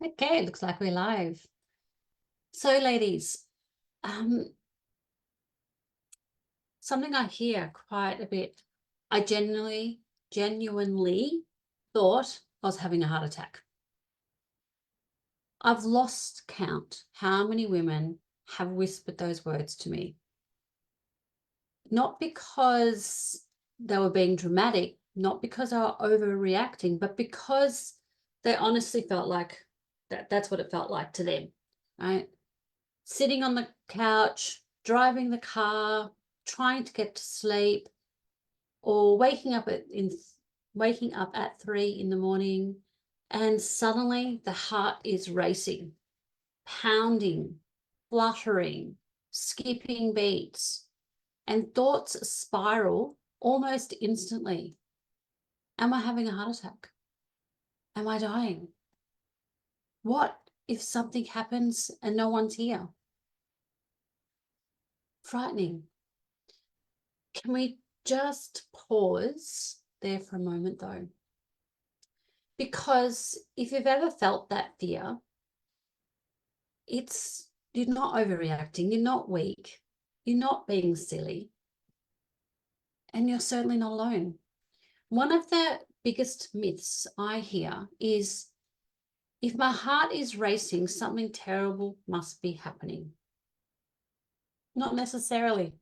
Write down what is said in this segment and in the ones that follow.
Okay, looks like we're live. So, ladies, something I hear quite a bit. I genuinely thought I was having a heart attack. I've lost count how many women have whispered those words to me. Not because they were being dramatic, not because they were overreacting, but because they honestly felt like that's what it felt like to them, right? Sitting on the couch, driving the car, trying to get to sleep, or waking up at 3 in the morning, and suddenly the heart is racing, pounding, fluttering, skipping beats, and thoughts spiral almost instantly. Am I having a heart attack? Am I dying? What if something happens and no one's here? Frightening. Can we just pause there for a moment though? Because if you've ever felt that fear, you're not overreacting, you're not weak, you're not being silly, and you're certainly not alone. One of the biggest myths I hear is, if my heart is racing, something terrible must be happening. Not necessarily.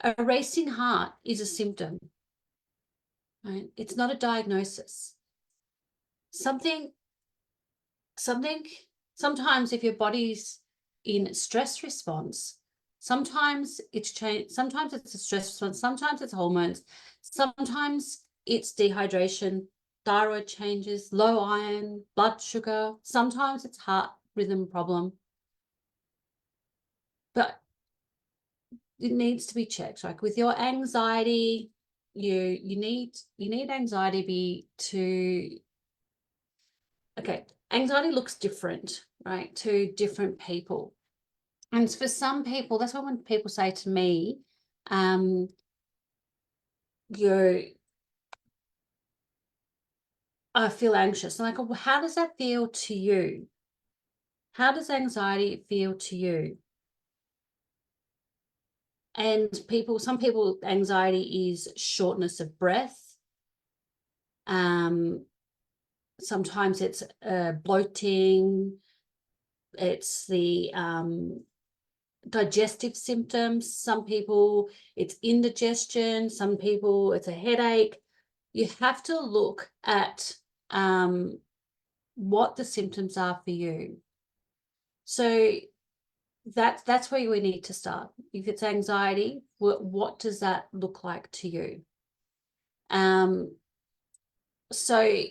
A racing heart is a symptom, right? It's not a diagnosis. Sometimes if your body's in stress response, sometimes it's a stress response, sometimes it's hormones, sometimes it's dehydration, thyroid changes, low iron, blood sugar, sometimes it's heart rhythm problem. But it needs to be checked. Like with your anxiety, you need anxiety okay, anxiety looks different, right, to different people. And for some people, that's why when people say to me, I feel anxious. I'm like, well, how does that feel to you? How does anxiety feel to you? And some people, anxiety is shortness of breath. Sometimes it's bloating. It's the digestive symptoms. Some people it's indigestion. Some people it's a headache. You have to look at what the symptoms are for you. So that's where we need to start. If it's anxiety, what does that look like to you? So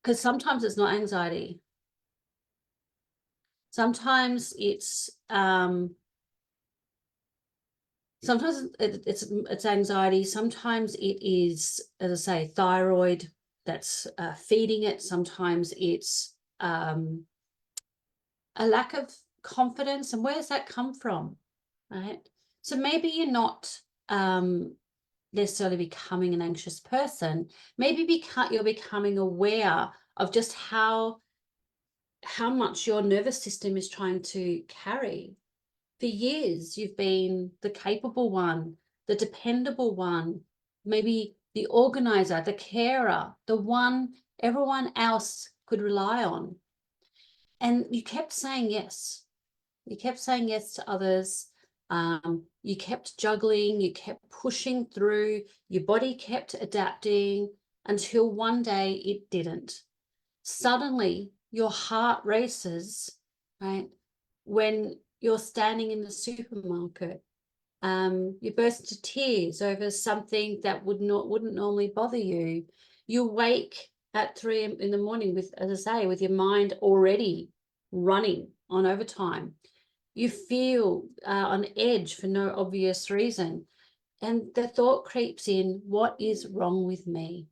because sometimes it's not anxiety. Sometimes it's anxiety. Sometimes it is, as I say, thyroid that's feeding it. Sometimes it's a lack of confidence. And where does that come from, right? So maybe you're not necessarily becoming an anxious person. Maybe you're becoming aware of just how much your nervous system is trying to carry. For years, you've been the capable one, the dependable one, maybe the organizer, the carer, the one everyone else could rely on. And you kept saying yes. You kept saying yes to others. You kept juggling, you kept pushing through, your body kept adapting until one day it didn't. Suddenly, your heart races, right? When you're standing in the supermarket, you burst into tears over something that wouldn't normally bother you. You wake at 3 in the morning with, as I say, with your mind already running on overtime. You feel on edge for no obvious reason. And the thought creeps in, what is wrong with me?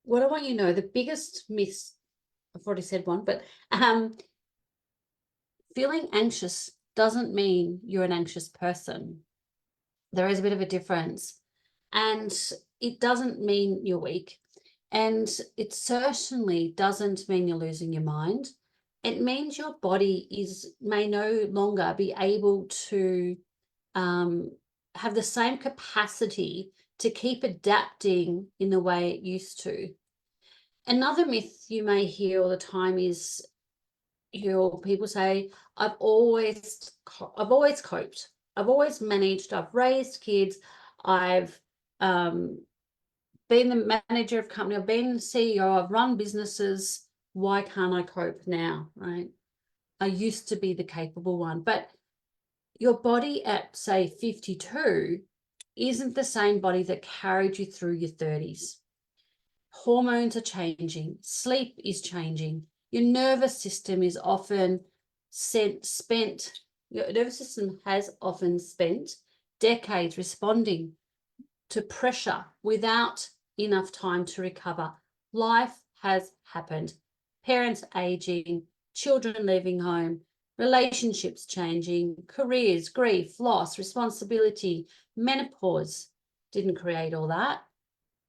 What I want you to know, the biggest myths, I've already said one, but feeling anxious doesn't mean you're an anxious person. There is a bit of a difference. And it doesn't mean you're weak. And it certainly doesn't mean you're losing your mind. It means your body may no longer be able to have the same capacity to keep adapting in the way it used to. Another myth you may hear all the time is, people say, I've always coped. I've always managed. I've raised kids. I've been the manager of company. I've been the CEO. I've run businesses. Why can't I cope now? Right? I used to be the capable one, but your body at, say, 52 isn't the same body that carried you through your 30s. Hormones are changing. Sleep is changing. Your nervous system is often your nervous system has often spent decades responding to pressure without enough time to recover. Life has happened. Parents aging, children leaving home, relationships changing, careers, grief, loss, responsibility, menopause. Didn't create all that.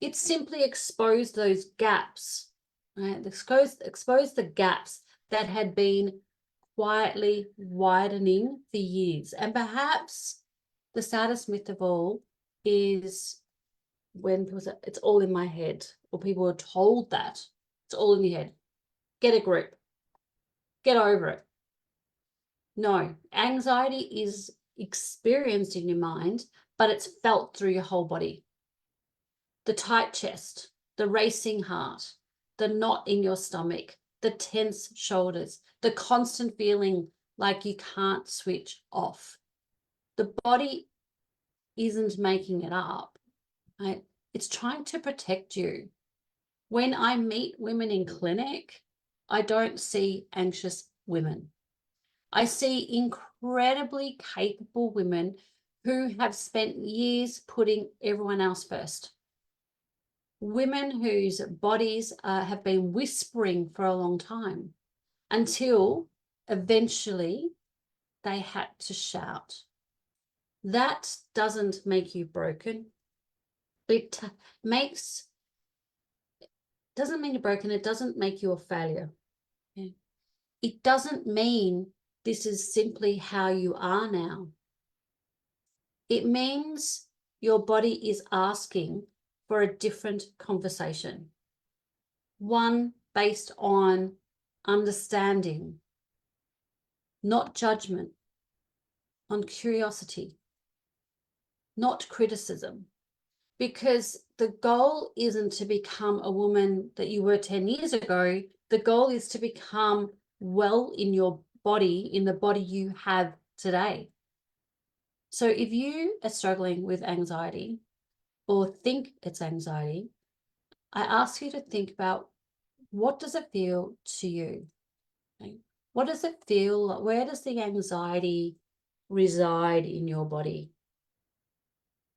It simply exposed those gaps, right? Exposed the gaps that had been quietly widening for years. And perhaps the saddest myth of all is when people say, it's all in my head, or people are told that it's all in your head. Get a grip. Get over it. No, anxiety is experienced in your mind, but it's felt through your whole body. The tight chest, the racing heart, the knot in your stomach, the tense shoulders, the constant feeling like you can't switch off. The body isn't making it up, right? It's trying to protect you. When I meet women in clinic, I don't see anxious women. I see incredibly capable women who have spent years putting everyone else first. Women whose bodies have been whispering for a long time until eventually they had to shout. That doesn't make you broken. It doesn't mean you're broken. It doesn't make you a failure. Okay? It doesn't mean this is simply how you are now. It means your body is asking for a different conversation. One based on understanding, not judgment, on curiosity, not criticism. Because the goal isn't to become a woman that you were 10 years ago. The goal is to become well in your body, in the body you have today. So if you are struggling with anxiety or think it's anxiety, I ask you to think about, what does it feel to you? Okay? What does it feel like? Where does the anxiety reside in your body?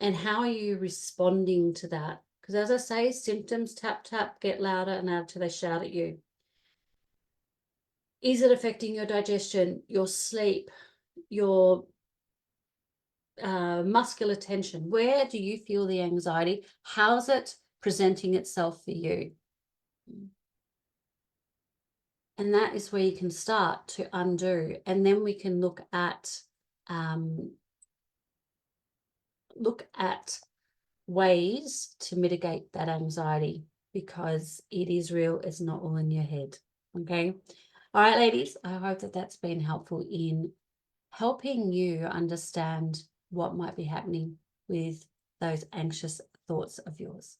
And how are you responding to that? Because as I say, symptoms tap, tap, get louder and louder till they shout at you. Is it affecting your digestion, your sleep, your muscular tension? Where do you feel the anxiety? How's it presenting itself for you? And that is where you can start to undo. And then we can look at ways to mitigate that anxiety, because it is real. It's not all in your head. Okay. All right, ladies, I hope that that's been helpful in helping you understand what might be happening with those anxious thoughts of yours.